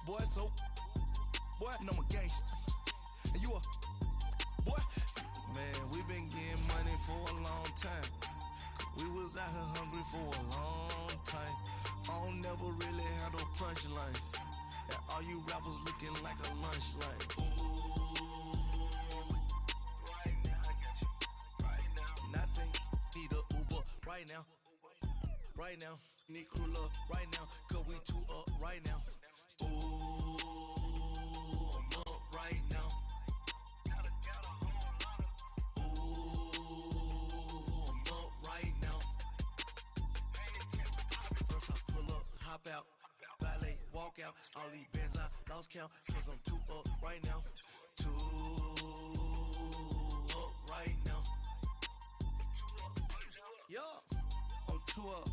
boy, so, boy, and I'm a gangster. And you a, boy, man, we been getting money for a long time. We was out here hungry for a long time. I don't never really have no punchlines. And all you rappers looking like a lunch line. Right now, I got you. Right now. Nothing, need a Uber right now. Right now, need crew up right now. Cause we two up right now. Ooh, I'm up right now. Hop out, valet, walk out, all these bands I lost count, cause I'm too up right now, too up right now, yeah, I'm too up,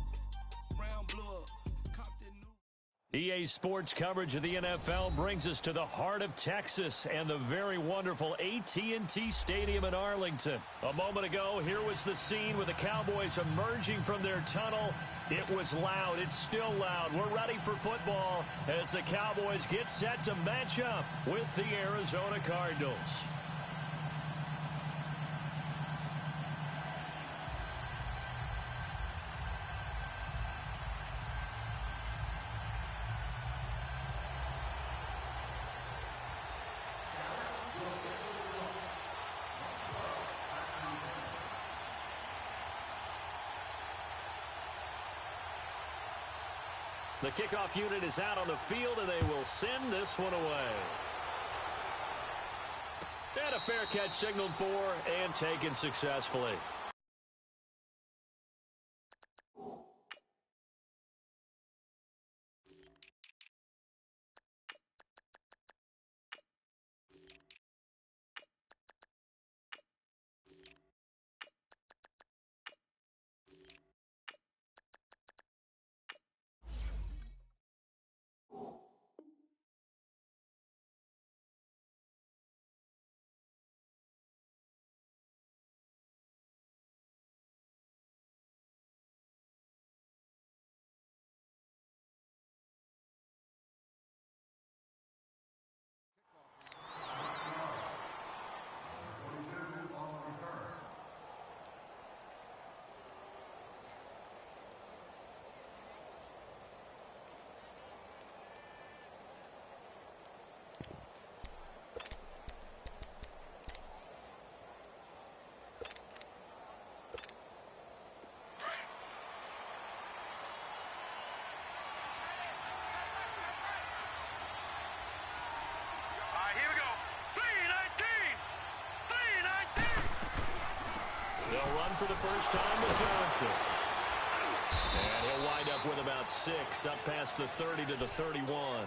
brown, blue up, Compton new. EA Sports coverage of the NFL brings us to the heart of Texas and the very wonderful AT&T Stadium in Arlington. A moment ago, here was the scene with the Cowboys emerging from their tunnel. It was loud. It's still loud. We're ready for football as the Cowboys get set to match up with the Arizona Cardinals. The kickoff unit is out on the field, and they will send this one away. And a fair catch signaled for and taken successfully. They'll run for the first time with Johnson. And he'll wind up with about 6 up past the 30 to the 31.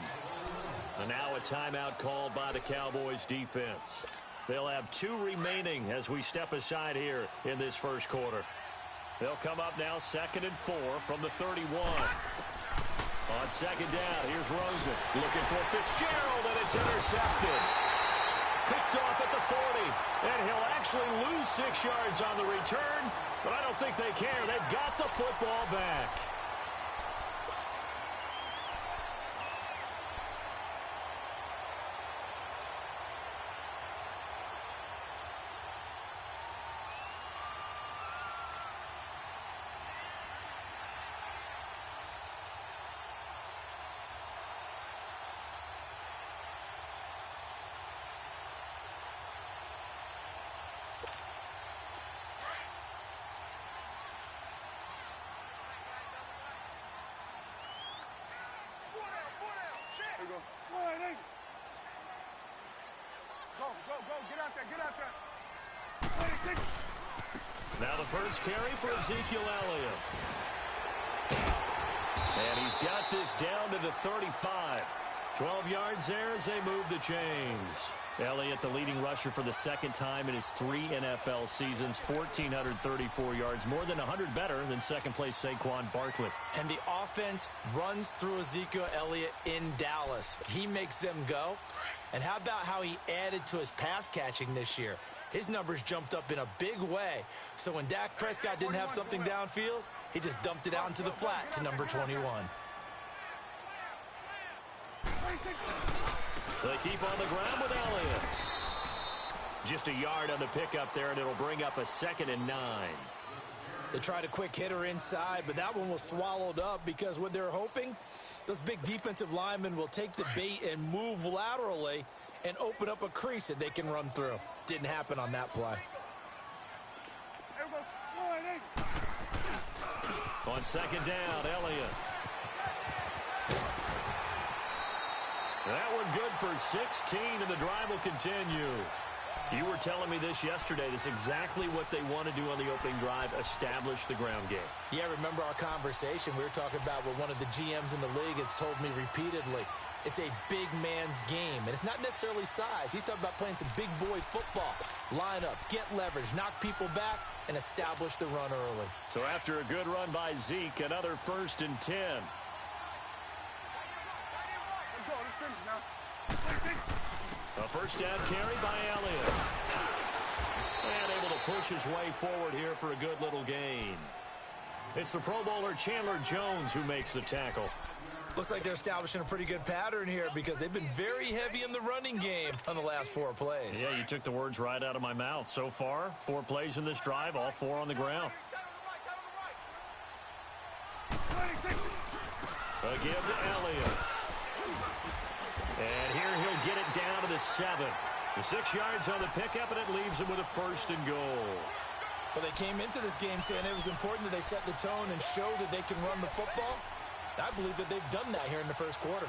And now a timeout called by the Cowboys defense. They'll have 2 remaining as we step aside here in this first quarter. They'll come up now 2nd and 4 from the 31. On 2nd down, here's Rosen looking for Fitzgerald, and it's intercepted. Picked off at the 40, and he'll actually lose 6 yards on the return, but I don't think they care. They've got the football back. Now the first carry for Ezekiel Elliott. And he's got this down to the 35. 12 yards there as they move the chains. Elliott, the leading rusher for the 2nd time in his 3 NFL seasons, 1,434 yards, more than 100 better than 2nd place Saquon Barkley. And the offense runs through Ezekiel Elliott in Dallas. He makes them go. And how about how he added to his pass catching this year? His numbers jumped up in a big way. So when Dak Prescott didn't have something downfield, he just dumped it out into the flat to number 21. They keep on the ground with Elliott. Just a yard on the pickup there, and it'll bring up a 2nd and 9. They tried a quick hitter inside, but that one was swallowed up because what they're hoping, those big defensive linemen will take the bait and move laterally and open up a crease that they can run through. Didn't happen on that play. On 2nd down, Elliott. That one good for 16, and the drive will continue. You were telling me this yesterday. This is exactly what they want to do on the opening drive, establish the ground game. Yeah, remember our conversation. We were talking about what one of the GMs in the league has told me repeatedly. It's a big man's game, and it's not necessarily size. He's talking about playing some big boy football. Line up, get leverage, knock people back, and establish the run early. So after a good run by Zeke, another 1st and 10. A 1st down carry by Elliott. And able to push his way forward here for a good little gain. It's the Pro Bowler Chandler Jones who makes the tackle. Looks like they're establishing a pretty good pattern here because they've been very heavy in the running game on the last 4 plays. Yeah, you took the words right out of my mouth. So far, 4 plays in this drive, all 4 on the ground. A give to Elliott. And here he'll get it down to the 7. The 6 yards on the pickup, and it leaves him with a 1st and goal. Well, they came into this game saying it was important that they set the tone and show that they can run the football. I believe that they've done that here in the 1st quarter.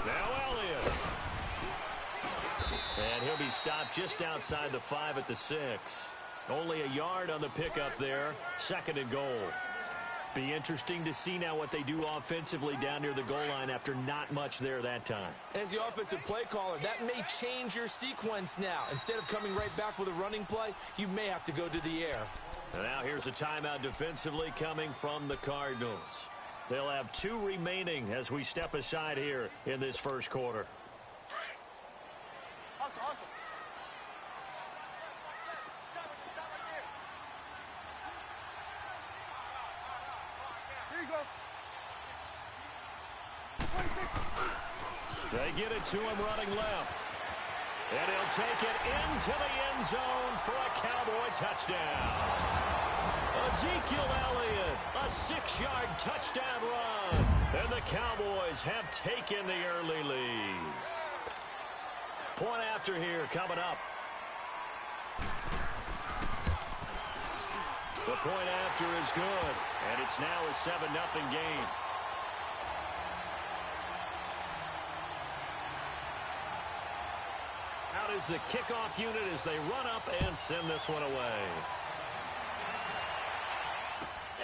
Now Elliott. And he'll be stopped just outside the 5 at the 6. Only a yard on the pickup there. 2nd and goal. Be interesting to see now what they do offensively down near the goal line after not much there that time. As the offensive play caller, that may change your sequence now. Instead of coming right back with a running play, you may have to go to the air. And now here's a timeout defensively coming from the Cardinals. They'll have 2 remaining as we step aside here in this 1st quarter. They get it to him running left. And he'll take it into the end zone for a Cowboy touchdown. Ezekiel Elliott, a 6-yard touchdown run. And the Cowboys have taken the early lead. Point after here coming up. The point after is good. And it's now a 7-0 game. Out is the kickoff unit as they run up and send this one away.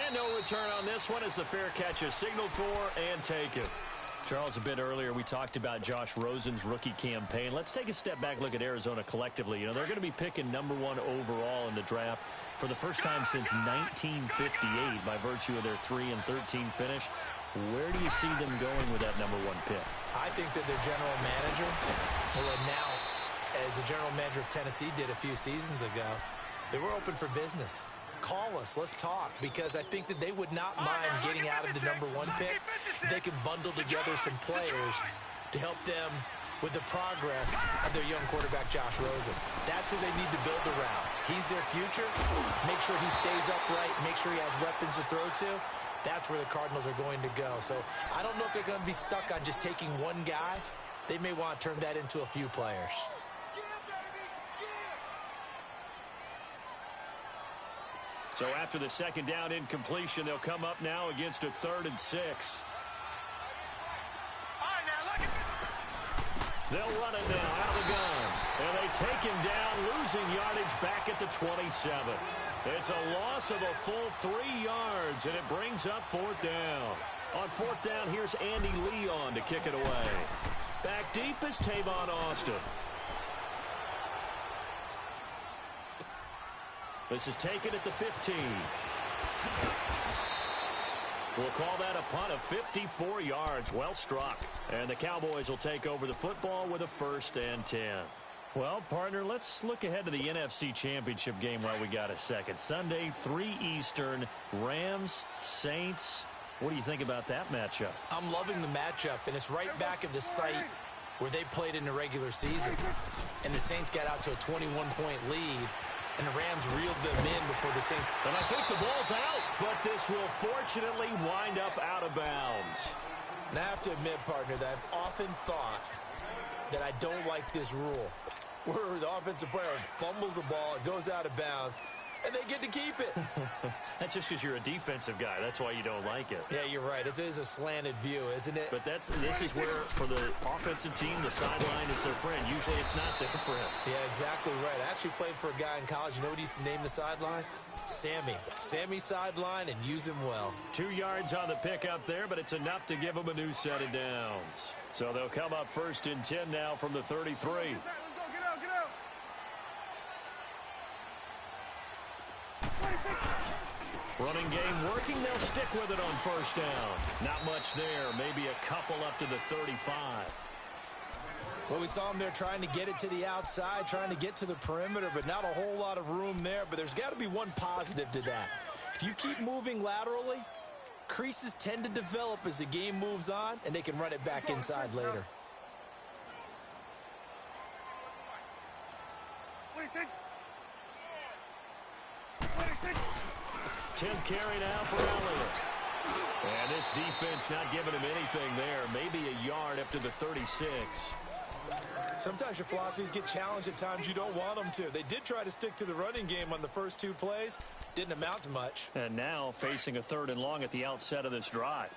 And no return on this one as the fair catch is signaled for and taken. Charles, a bit earlier we talked about Josh Rosen's rookie campaign. Let's take a step back, look at Arizona collectively. You know, they're going to be picking #1 overall in the draft for the first time since 1958 by virtue of their 3-13 finish. Where do you see them going with that #1 pick? I think that their general manager will announce, as the general manager of Tennessee did a few seasons ago, they were open for business. Call us, let's talk, because I think that they would not mind getting out of the #1 pick. They can bundle together some players to help them with the progress of their young quarterback, Josh Rosen. That's who they need to build around. He's their future. Make sure he stays upright. Make sure he has weapons to throw to. That's where the Cardinals are going to go. So I don't know if they're going to be stuck on just taking one guy. They may want to turn that into a few players. So after the 2nd down incompletion, they'll come up now against a 3rd and 6. They'll run it now out of the gun. And they take him down, losing yardage back at the 27. It's a loss of a full 3 yards, and it brings up 4th down. On 4th down, here's Andy Leon to kick it away. Back deep is Tavon Austin. This is taken at the 15. We'll call that a punt of 54 yards. Well struck. And the Cowboys will take over the football with a 1st and 10. Well, partner, let's look ahead to the NFC Championship game while we got a second. Sunday, 3 Eastern, Rams, Saints. What do you think about that matchup? I'm loving the matchup, and it's right back at the site where they played in the regular season. And the Saints got out to a 21-point lead, and the Rams reeled them in before the Saints. And I think the ball's out, but this will fortunately wind up out of bounds. And I have to admit, partner, that I've often thought that I don't like this rule, where the offensive player fumbles the ball, it goes out of bounds, and they get to keep it. That's just because you're a defensive guy. That's why you don't like it. Yeah, you're right. It is a slanted view, isn't it? But this is where, for the offensive team, the sideline is their friend. Usually it's not there for him. Yeah, exactly right. I actually played for a guy in college. You know what he used to name the sideline? Sammy. Sammy sideline, and use him well. 2 yards on the pickup there, but it's enough to give him a new set of downs. So they'll come up 1st and 10 now from the 33. Running game working. They'll stick with it on 1st down. Not much there. Maybe a couple up to the 35. Well, we saw him there trying to get it to the outside, trying to get to the perimeter, but not a whole lot of room there. But there's got to be one positive to that. If you keep moving laterally, creases tend to develop as the game moves on, and they can run it back inside later. 10th carry now for Elliott. And this defense not giving him anything there. Maybe a yard up to the 36. Sometimes your philosophies get challenged at times you don't want them to. They did try to stick to the running game on the first 2 plays. Didn't amount to much. And now facing a 3rd and long at the outset of this drive.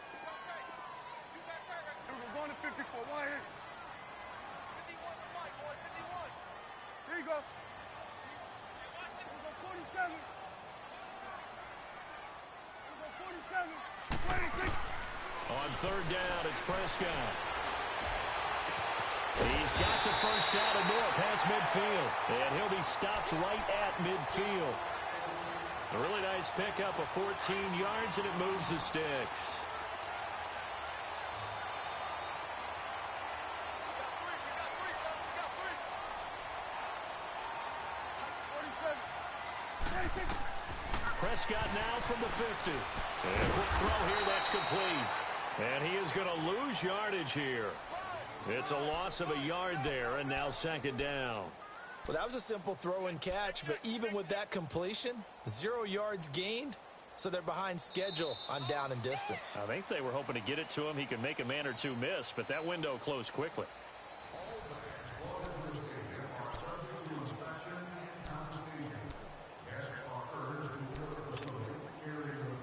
We're going to 54. Why here? 51. Here you go. 47. 47. 26. On 3rd down, it's Prescott. He's got the 1st down and more past midfield. And he'll be stopped right at midfield. A really nice pickup of 14 yards, and it moves the sticks. Prescott now from the 50. And a quick throw here, that's complete. And he is going to lose yardage here. It's a loss of a yard there, and now 2nd down. Well, that was a simple throw and catch, but even with that completion, 0 yards gained, so they're behind schedule on down and distance. I think they were hoping to get it to him. He could make a man or two miss, but that window closed quickly.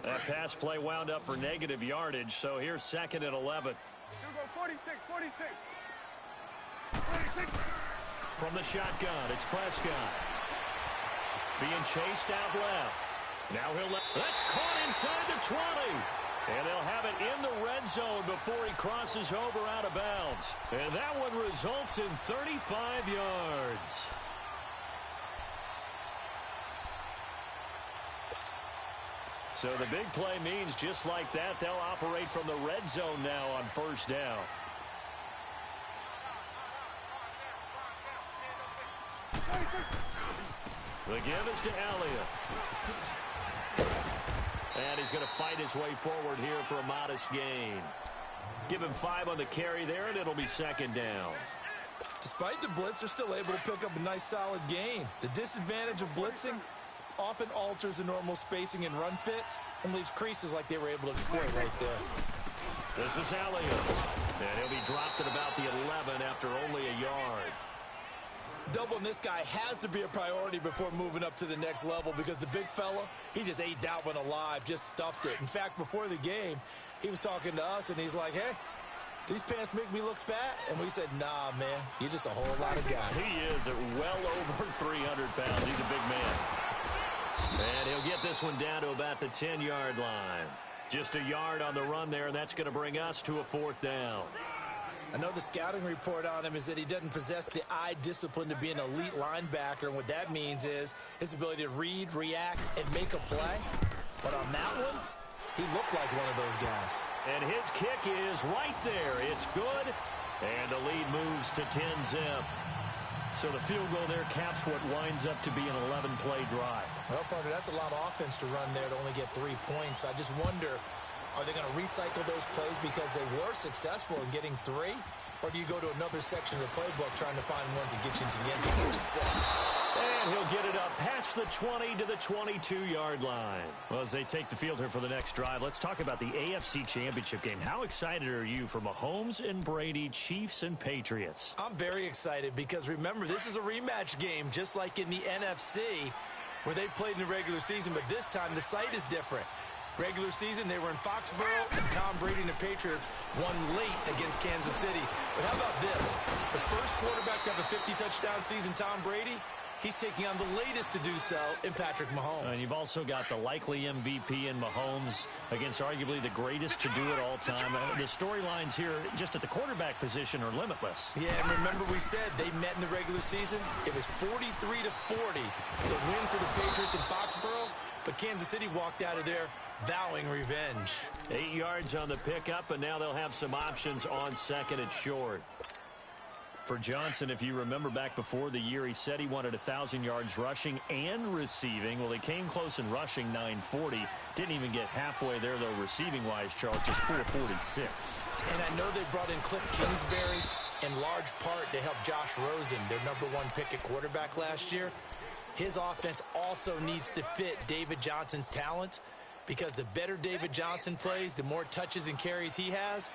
That pass play wound up for negative yardage, so here's 2nd and 11. Here we go, 46, 46. 46. From the shotgun, it's Prescott. Being chased out left. Now he'll that's caught inside the 20. And they'll have it in the red zone before he crosses over out of bounds. And that one results in 35 yards. So the big play means just like that, they'll operate from the red zone now on 1st down. The give is to Elliott. And he's going to fight his way forward here for a modest gain. Give him 5 on the carry there, and it'll be 2nd down. Despite the blitz, they're still able to pick up a nice solid gain. The disadvantage of blitzing often alters the normal spacing and run fits and leaves creases like they were able to exploit right there. This is Elliott. And he'll be dropped at about the 11 after only a yard. Doubling this guy has to be a priority before moving up to the next level because the big fella, he just ate that one alive, just stuffed it. In fact, before the game, he was talking to us, and he's like, hey, these pants make me look fat? And we said, nah, man, you're just a whole lot of guy. He is at well over 300 pounds. He's a big man. And he'll get this one down to about the 10-yard line. Just a yard on the run there, and that's going to bring us to a 4th down. I know the scouting report on him is that he doesn't possess the eye discipline to be an elite linebacker, and what that means is his ability to read, react, and make a play. But on that one, he looked like one of those guys. And his kick is right there. It's good, and the lead moves to 10-zip. So the field goal there caps what winds up to be an 11-play drive. Well, partner, that's a lot of offense to run there to only get 3 points. I just wonder, are they going to recycle those plays because they were successful in getting 3? Or do you go to another section of the playbook trying to find ones that get you into the end zone for 6? And he'll get it up past the 20 to the 22-yard line. Well, as they take the field here for the next drive, let's talk about the AFC Championship game. How excited are you for Mahomes and Brady, Chiefs and Patriots? I'm very excited because, remember, this is a rematch game, just like in the NFC, where they played in the regular season, but this time the site is different. Regular season, they were in Foxborough, and Tom Brady and the Patriots won late against Kansas City. But how about this? The first quarterback to have a 50-touchdown season, Tom Brady, he's taking on the latest to do so in Patrick Mahomes. And you've also got the likely MVP in Mahomes against arguably the greatest to do it all time. The storylines here just at the quarterback position are limitless. Yeah, and remember we said they met in the regular season. It was 43-40, the win for the Patriots in Foxborough. But Kansas City walked out of there vowing revenge. 8 yards on the pickup, and now they'll have some options on second and short. For Johnson, if you remember back before the year, he said he wanted 1,000 yards rushing and receiving. Well, he came close in rushing, 940. Didn't even get halfway there, though, receiving-wise, Charles, just 446. And I know they brought in Cliff Kingsbury in large part to help Josh Rosen, their #1 pick at quarterback last year. His offense also needs to fit David Johnson's talent, because the better David Johnson plays, the more touches and carries he has,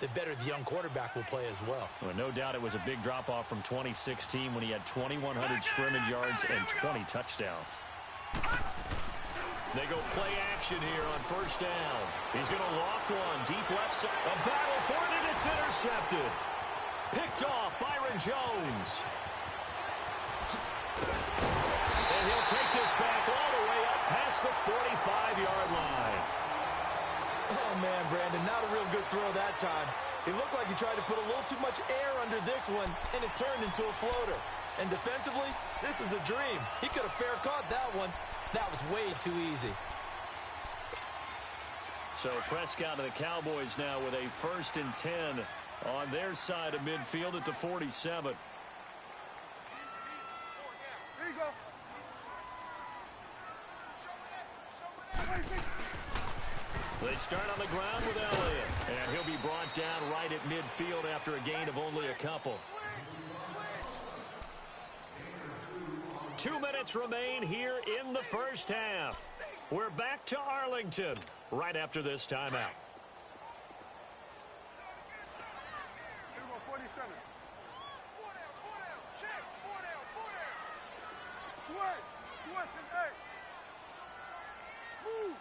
the better the young quarterback will play as well. Well, no doubt it was a big drop-off from 2016 when he had 2,100 scrimmage yards and 20 touchdowns. They go play action here on first down. He's going to loft one, deep left side. A battle for it, and it's intercepted. Picked off Byron Jones. And he'll take this back all the way up past the 45-yard line. Oh, man, Brandon, not a real good throw that time. It looked like he tried to put a little too much air under this one, and it turned into a floater. And defensively, this is a dream. He could have fair caught that one. That was way too easy. So Prescott and the Cowboys now with a 1st and 10 on their side of midfield at the 47. Here you go. They start on the ground with Elliott, and he'll be brought down right at midfield after a gain of only a couple. 2 minutes remain here in the first half. We're back to Arlington right after this timeout. Here we go, 47. 4 down, check, 4 down. Switch, and hey. Move.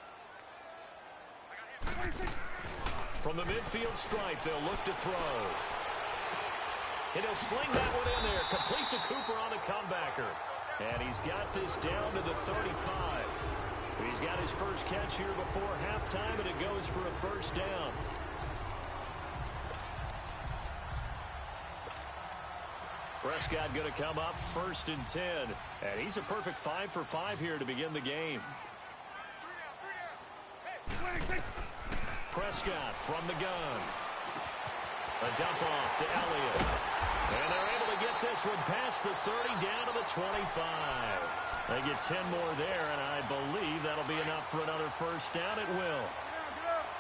From the midfield stripe, they'll look to throw. And he'll sling that one in there. Complete to Cooper on the comebacker. And he's got this down to the 35. He's got his first catch here before halftime, and it goes for a first down. Prescott going to come up 1st and 10. And he's a perfect 5 for 5 here to begin the game. Prescott from the gun. A dump off to Elliott. And they're able to get this one past the 30 down to the 25. They get 10 more there, and I believe that'll be enough for another first down. It will.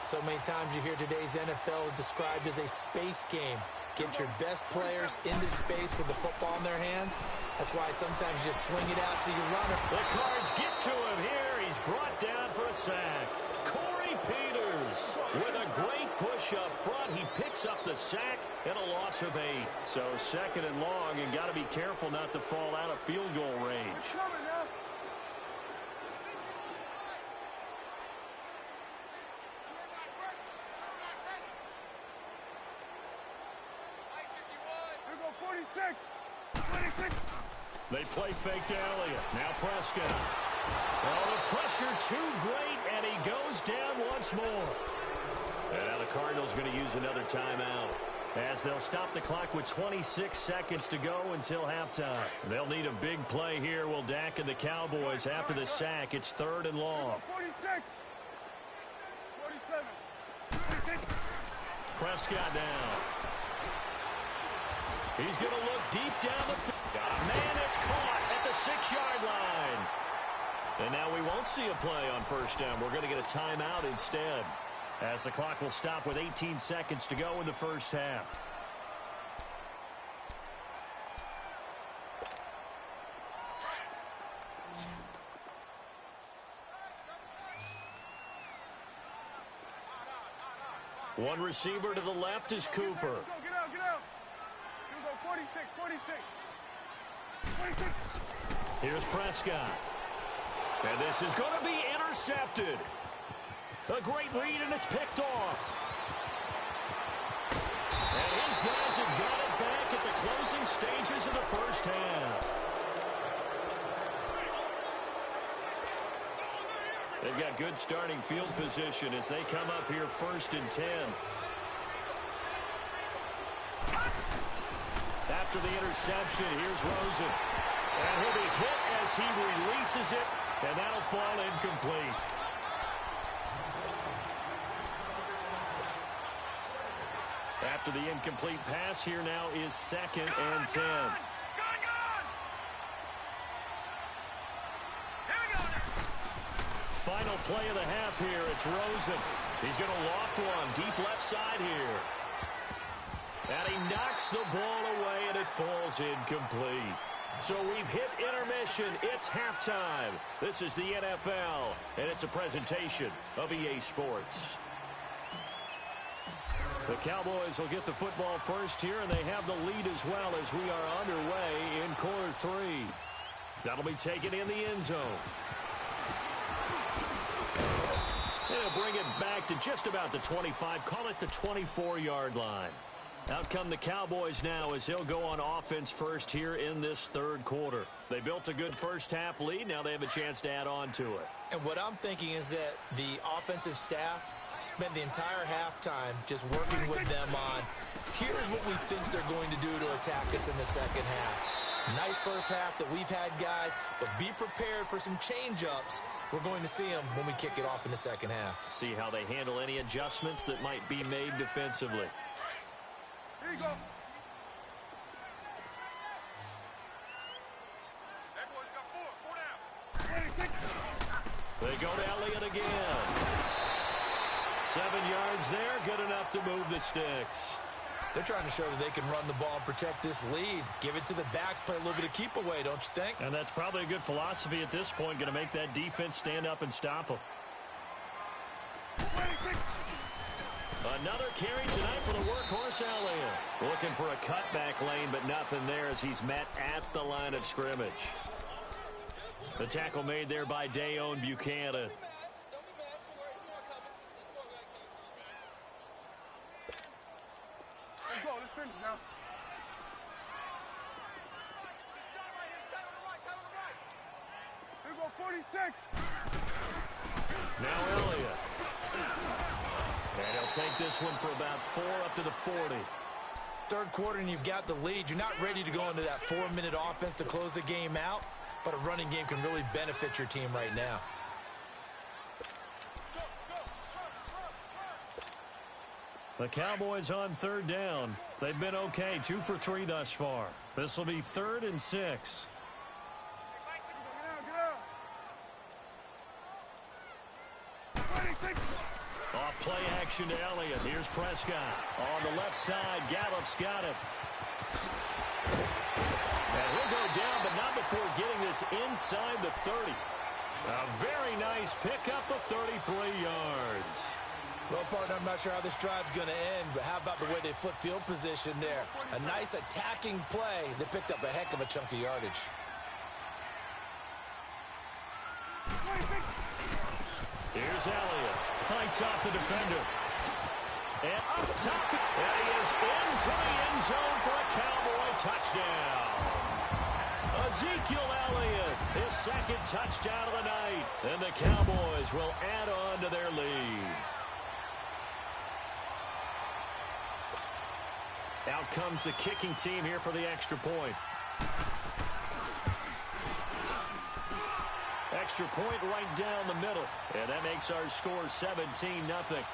So many times you hear today's NFL described as a space game. Get your best players into space with the football in their hands. That's why sometimes you swing it out to your runner. The Cards get to him here. He's brought down for a sack. Corey Peters with a great push up front. He picks up the sack and a loss of 8. So 2nd and long, and got to be careful not to fall out of field goal range. They play fake to Elliott. Now Prescott. Oh, the pressure too great, and he goes down once more. And now the Cardinals going to use another timeout, as they'll stop the clock with 26 seconds to go until halftime. They'll need a big play here, will Dak and the Cowboys. After the sack, it's 3rd and long. 46. 47. Prescott down. He's going to look deep down the field. Man, it's caught at the 6-yard line. And now we won't see a play on first down. We're going to get a timeout instead, as the clock will stop with 18 seconds to go in the first half. One receiver to the left is Cooper. Get out, get out. Here we go, 46, 46. 46. Here's Prescott. And this is going to be intercepted. A great read, and it's picked off. And his guys have got it back at the closing stages of the first half. They've got good starting field position as they come up here 1st and 10. After the interception, here's Rosen. And he'll be hit as he releases it, and that'll fall incomplete. After the incomplete pass, here now is 2nd and 10. Final play of the half here. It's Rosen. He's going to loft one deep left side here. And he knocks the ball away, and it falls incomplete. So we've hit intermission. It's halftime. This is the NFL, and it's a presentation of EA Sports. The Cowboys will get the football first here, and they have the lead as well as we are underway in quarter 3. That'll be taken in the end zone. They'll bring it back to just about the 25, call it the 24-yard line. Out come the Cowboys now as they'll go on offense first here in this 3rd quarter. They built a good first half lead. Now they have a chance to add on to it. And what I'm thinking is that the offensive staff spent the entire halftime just working with them on, here's what we think they're going to do to attack us in the second half. Nice first half that we've had, guys, but be prepared for some change-ups. We're going to see them when we kick it off in the second half. See how they handle any adjustments that might be made defensively. Here you go. Hey, boys, you got 4 down. They go to Elliott again. 7 yards there, good enough to move the sticks. They're trying to show that they can run the ball and protect this lead. Give it to the backs, play a little bit of keep away, don't you think? And that's probably a good philosophy at this point, going to make that defense stand up and stop them. Another carry tonight for the workhorse Elliott. Looking for a cutback lane, but nothing there as he's met at the line of scrimmage. The tackle made there by Dayon Buchanan. Let's go, let's finish now. Here we go, 46. Now Elliott. And he'll take this one for about 4 up to the 40. 3rd quarter and you've got the lead. You're not ready to go into that 4-minute offense to close the game out, but a running game can really benefit your team right now. The Cowboys on 3rd down. They've been okay, 2 for 3 thus far. This will be 3rd and 6. Off play action to Elliott. Here's Prescott. On the left side, Gallup's got it. And he'll go down, but not before getting this inside the 30. A very nice pickup of 33 yards. Well, partner, I'm not sure how this drive's going to end, but how about the way they flip field position there? A nice attacking play that picked up a heck of a chunk of yardage. Here's Elliott. Fights off the defender. And up top. And he is into the end zone for a Cowboy touchdown. Ezekiel Elliott, his 2nd touchdown of the night. And the Cowboys will add on to their lead. Out comes the kicking team here for the extra point. Extra point right down the middle. And that makes our score 17-0.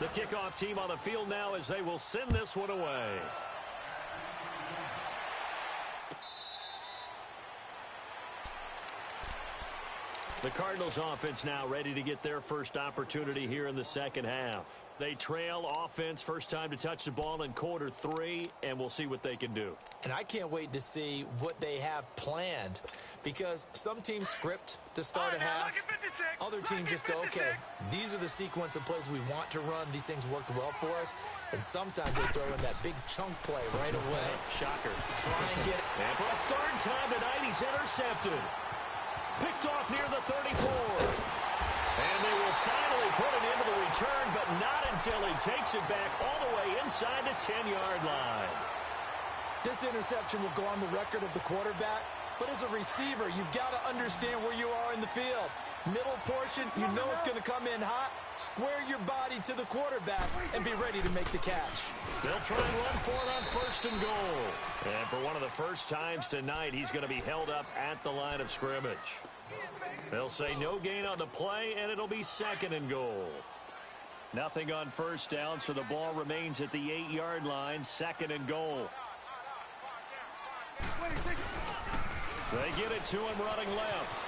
The kickoff team on the field now as they will send this one away. The Cardinals offense now ready to get their first opportunity here in the second half. They trail offense first time to touch the ball in quarter 3, and we'll see what they can do. And I can't wait to see what they have planned, because some teams script to start a half. Other teams just go, okay, these are the sequence of plays we want to run. These things worked well for us. And sometimes they throw in that big chunk play right away. Shocker. Try and get it. And for a third time tonight, he's intercepted. Picked off near the 34. And they will finally put it into the return, but not until he takes it back all the way inside the 10-yard line. This interception will go on the record of the quarterback, but as a receiver, you've got to understand where you are in the field. Middle portion, you know it's going to come in hot. Square your body to the quarterback and be ready to make the catch. They'll try and run for it on first and goal. And for one of the first times tonight, he's going to be held up at the line of scrimmage. They'll say no gain on the play, and it'll be second and goal. Nothing on first down, so the ball remains at the 8-yard line, second and goal. They get it to him running left.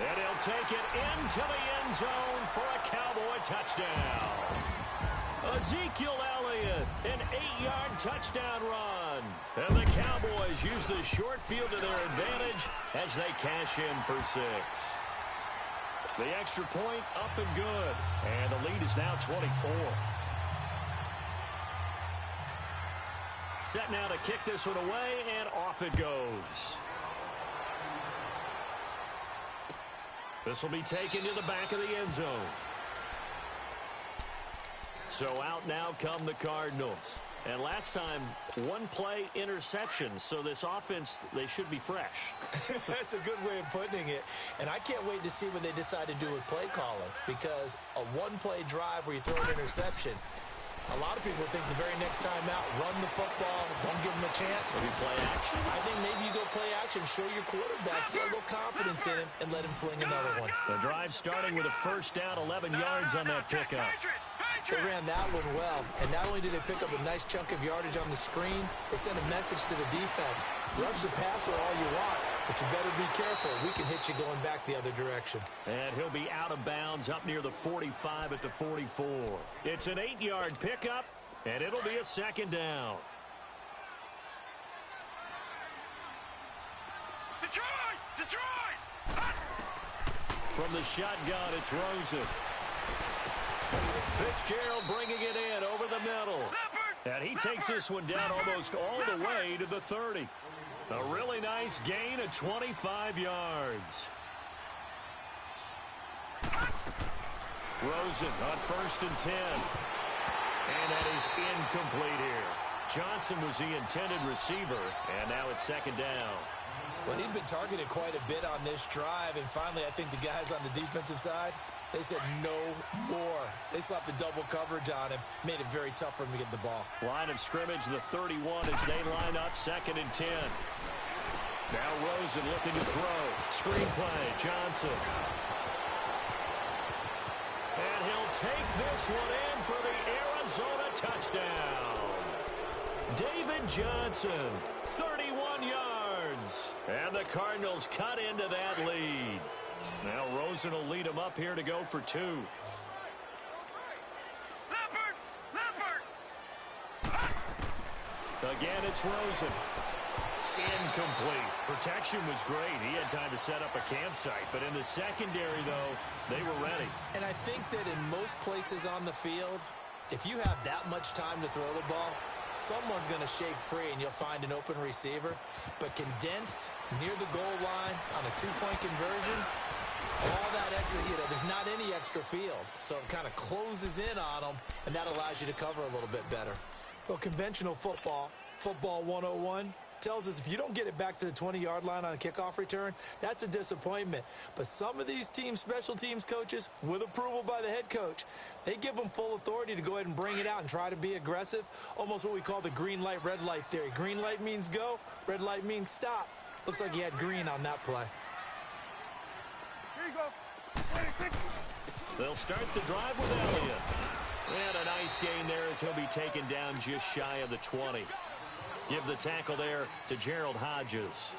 And he'll take it into the end zone for a Cowboy touchdown. Ezekiel Elliott, an 8-yard touchdown run. And the Cowboys use the short field to their advantage as they cash in for 6. The extra point up and good. And the lead is now 24. Set now to kick this one away, and off it goes. This will be taken to the back of the end zone. So out now come the Cardinals. And last time, one play interception. So this offense, they should be fresh. That's a good way of putting it. And I can't wait to see what they decide to do with play calling. Because a one-play drive where you throw an interception, a lot of people think the very next time out, run the football, don't give them a chance. Maybe play action. I think maybe you go play action, show your quarterback, get a little confidence in him, and let him fling another one. The drive starting with a first down, 11 yards on that pickup. They ran that one well, and not only did they pick up a nice chunk of yardage on the screen, they sent a message to the defense. Rush the passer all you want, but you better be careful. We can hit you going back the other direction. And he'll be out of bounds up near the 45 at the 44. It's an 8-yard pickup, and it'll be a second down. Detroit! From the shotgun, it's Rosen. Fitzgerald bringing it in over the middle. And he takes this one down almost all the way to the 30. A really nice gain of 25 yards. Rosen on first and 10. And that is incomplete here. Johnson was the intended receiver, and now it's second down. Well, he'd been targeted quite a bit on this drive, and finally I think the guys on the defensive side, they said no more. They slapped the double coverage on him, made it very tough for him to get the ball. Line of scrimmage, the 31 as they line up second and 10. Now Rosen looking to throw. Screen play, Johnson. And he'll take this one in for the Arizona touchdown. David Johnson, 31 yards. And the Cardinals cut into that lead. Now Rosen will lead them up here to go for 2. Again, it's Rosen. Incomplete. Protection was great. He had time to set up a campsite. But in the secondary, though, they were ready. And I think that in most places on the field, if you have that much time to throw the ball, someone's going to shake free and you'll find an open receiver. But condensed near the goal line on a two-point conversion, all that extra, there's not any extra field. So it kind of closes in on them, and that allows you to cover a little bit better. Well, conventional football 101, tells us if you don't get it back to the 20-yard line on a kickoff return, that's a disappointment. But some of these teams, special teams coaches, with approval by the head coach, they give them full authority to go ahead and bring it out and try to be aggressive, almost what we call the green light, red light theory. Green light means go, red light means stop. Looks like he had green on that play. Here you go. 26. They'll start the drive with Elliott. And a nice gain there as he'll be taken down just shy of the 20. Give the tackle there to Gerald Hodges.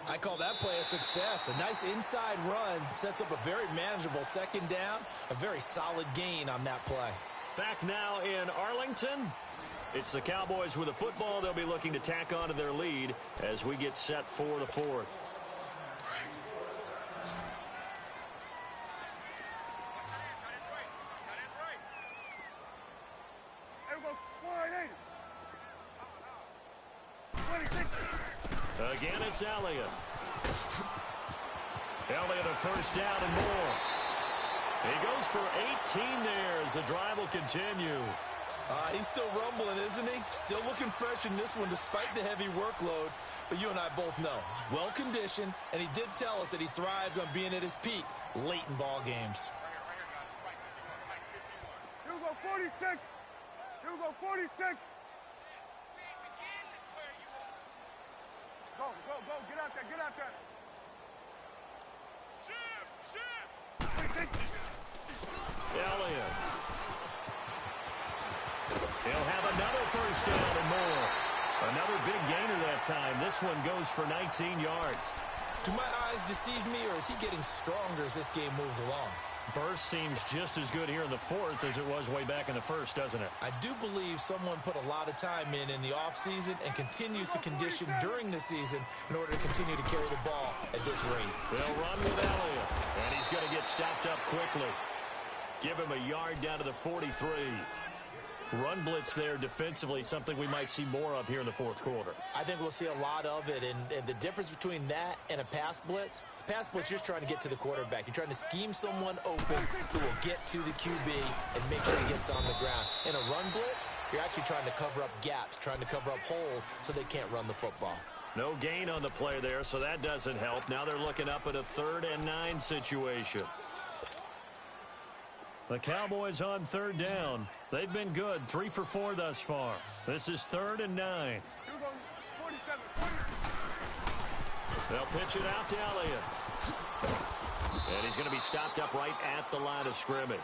I call that play a success. A nice inside run sets up a very manageable second down. A very solid gain on that play. Back now in Arlington. It's the Cowboys with the football. They'll be looking to tack on to their lead as we get set for the fourth. Again, it's Elliott. Elliott a first down and more. He goes for 18 there as the drive will continue. He's still rumbling, isn't he? Still looking fresh in this one despite the heavy workload. But you and I both know, well-conditioned, and he did tell us that he thrives on being at his peak late in ball games. Hugo 46. Hugo 46. Go, go, go. Get out there, get out there. Ship. Elliott. He'll have another first down and more. Another big gainer that time. This one goes for 19 yards. Do my eyes deceive me, or is he getting stronger as this game moves along? Burst seems just as good here in the fourth as it was way back in the first, doesn't it? I do believe someone put a lot of time in the offseason and continues to condition during the season in order to continue to carry the ball at this rate. They'll run with Elliott, and he's going to get stopped up quickly. Give him a yard down to the 43. Run blitz there defensively, something we might see more of here in the fourth quarter. I think we'll see a lot of it, and the difference between that and a pass blitz you're trying to get to the quarterback. You're trying to scheme someone open who will get to the QB and make sure he gets on the ground. In a run blitz, you're actually trying to cover up gaps, trying to cover up holes so they can't run the football. No gain on the play there, so that doesn't help. Now they're looking up at a 3rd and 9 situation. The Cowboys on 3rd down. They've been good, 3 for 4 thus far. This is 3rd and 9. They'll pitch it out to Elliott. And he's going to be stopped up right at the line of scrimmage.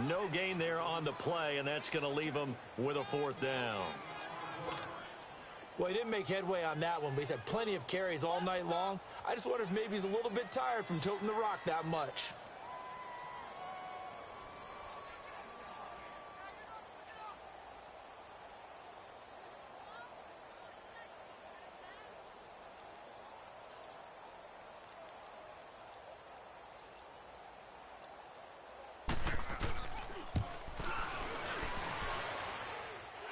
No gain there on the play, and that's going to leave him with a 4th down. Well, he didn't make headway on that one, but he's had plenty of carries all night long. I just wonder if maybe he's a little bit tired from toting the rock that much.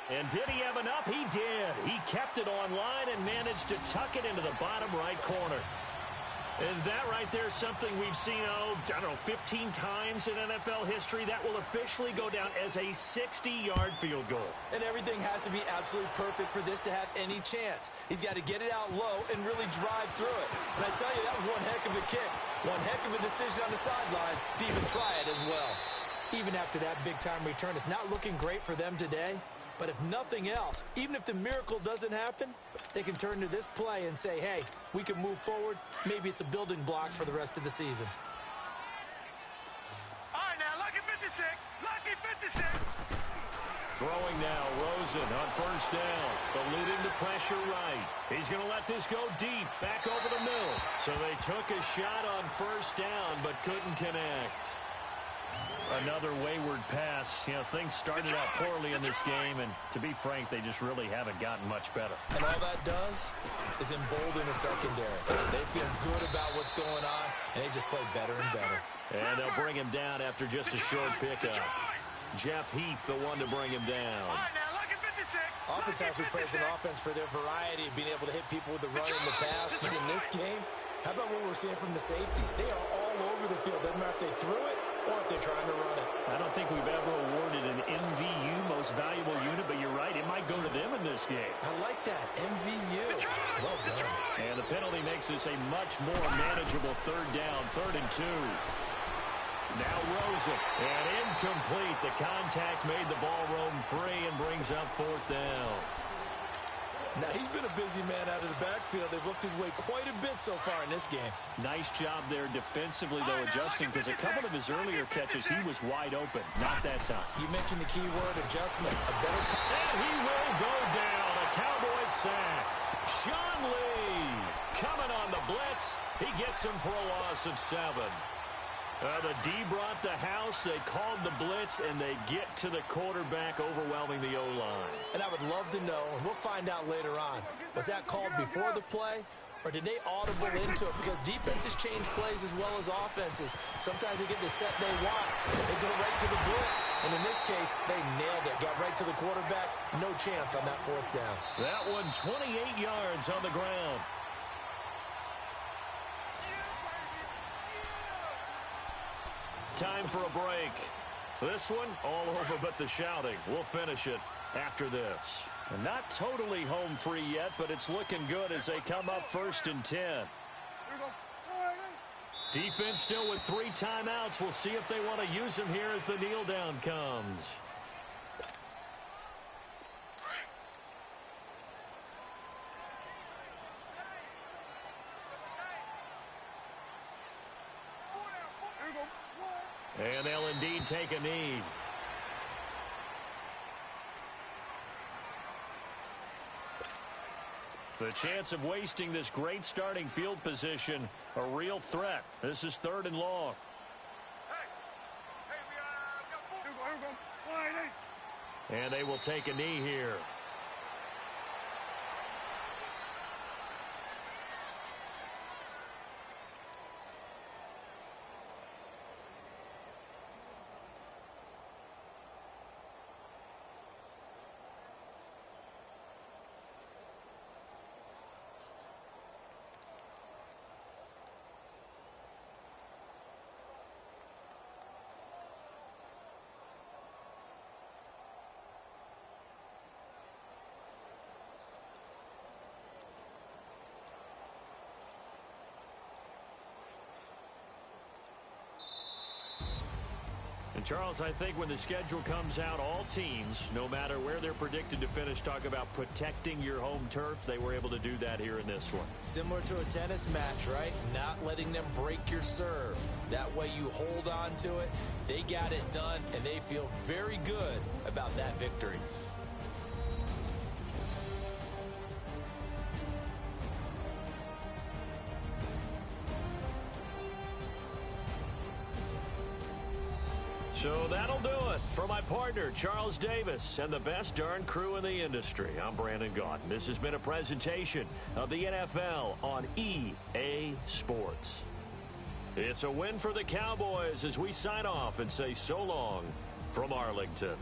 And did he have enough? He did. He kept it online and managed to tuck it into the bottom right corner. And that right there is something we've seen, I don't know, 15 times in NFL history. That will officially go down as a 60-yard field goal. And everything has to be absolutely perfect for this to have any chance. He's got to get it out low and really drive through it. And I tell you, that was one heck of a kick. One heck of a decision on the sideline to even try it as well. Even after that big-time return, it's not looking great for them today. But if nothing else, even if the miracle doesn't happen, they can turn to this play and say, hey, we can move forward. Maybe it's a building block for the rest of the season. All right, now, lucky 56. Lucky 56. Throwing now, Rosen on 1st down. Eluding the pressure right. He's going to let this go deep, back over the middle. So they took a shot on 1st down, but couldn't connect. Another wayward pass. You know, things started out poorly in this game, and to be frank, they just really haven't gotten much better. And all that does is embolden the secondary. They feel good about what's going on, and they just play better and better. And they'll bring him down after just a short pickup. Jeff Heath, the one to bring him down. All right, now, lucky 56. Oftentimes we praise an offense for their variety of being able to hit people with the run and the pass, but in this game, how about what we're seeing from the safeties? They are all over the field. Doesn't matter if they threw it or if they're trying to run it. I don't think we've ever awarded an MVU, most valuable unit, but you're right, it might go to them in this game. I like that, MVU. Well done. And the penalty makes this a much more manageable 3rd down, 3rd and 2. Now Rosen, and incomplete. The contact made the ball roam free and brings up 4th down. Now, he's been a busy man out of the backfield. They've looked his way quite a bit so far in this game. Nice job there defensively, though, adjusting, because a couple of his earlier catches, he was wide open. Not that time. You mentioned the key word, adjustment. And he will go down. A Cowboys sack. Sean Lee coming on the blitz. He gets him for a loss of 7. The D brought the house. They called the blitz, and they get to the quarterback, overwhelming the O-line. And I would love to know, and we'll find out later on, was that called before the play, or did they audible into it? Because defenses change plays as well as offenses. Sometimes they get the set they want. They go right to the blitz. And in this case, they nailed it. Got right to the quarterback. No chance on that 4th down. That one 28 yards on the ground. Time for a break. This one, all over but the shouting. We'll finish it after this. And not totally home free yet, but it's looking good as they come up 1st and 10. Defense still with 3 timeouts. We'll see if they want to use them here as the kneel down comes. And they'll indeed take a knee. The chance of wasting this great starting field position, a real threat. This is 3rd and long. And they will take a knee here. And Charles, I think when the schedule comes out, all teams, no matter where they're predicted to finish, talk about protecting your home turf. They were able to do that here in this one. Similar to a tennis match, right? Not letting them break your serve. That way you hold on to it. They got it done, and they feel very good about that victory. So that'll do it for my partner, Charles Davis, and the best darn crew in the industry. I'm Brandon Gaudin. This has been a presentation of the NFL on EA Sports. It's a win for the Cowboys as we sign off and say so long from Arlington.